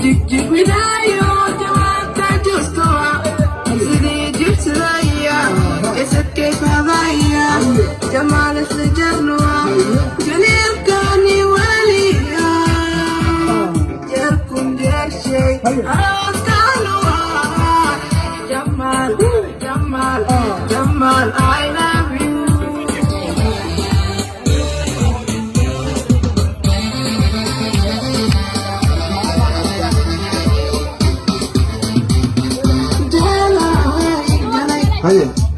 جيك بداية جمعت جستوها سيدي جبت ليا يسد كيف هضيع جمال سجرنوها جليل كاني وليا جركم جر شيء أوصلوها جمال جمال جمال I love you Hayır.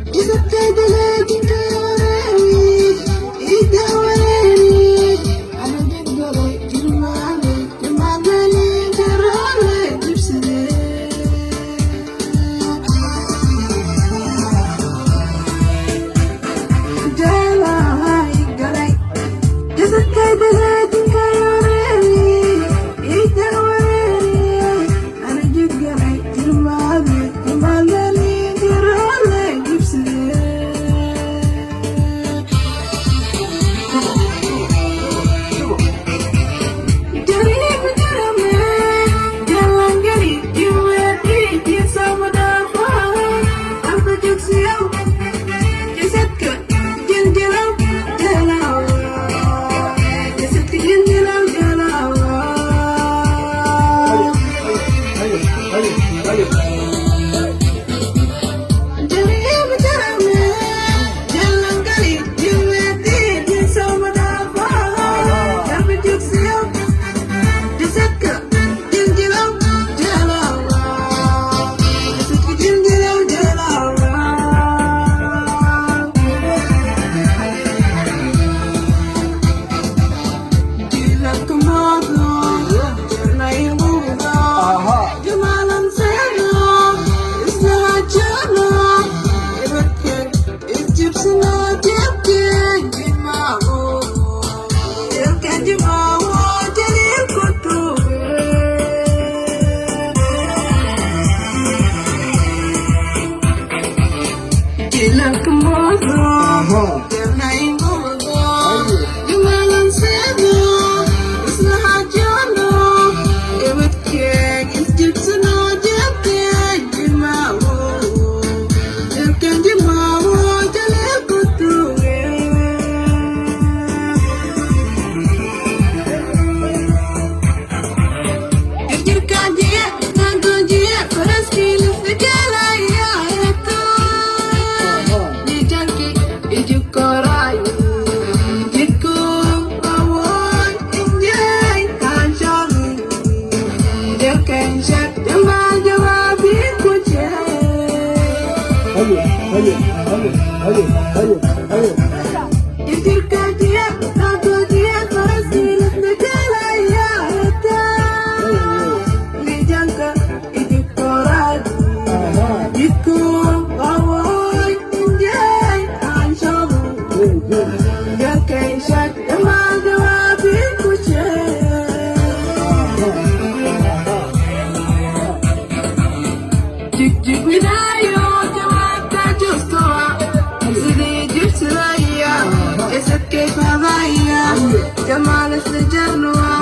جمال سجرنوها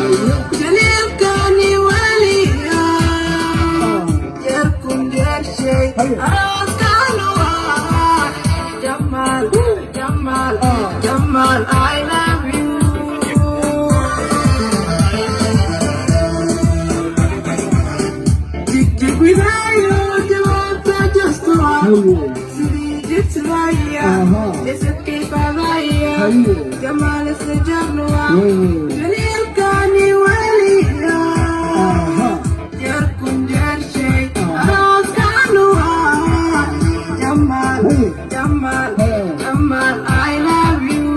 جليل كاني وليا جركم جر شيء أوصلوها جمال جمال جمال I love you جيك بداية جمعت جستوها سيدي جبت ليا يسد كيف هضيع جمال سجرنوها جليل كاني وليا جركم جر شيء أوصلوها جمال جمال جمال I love you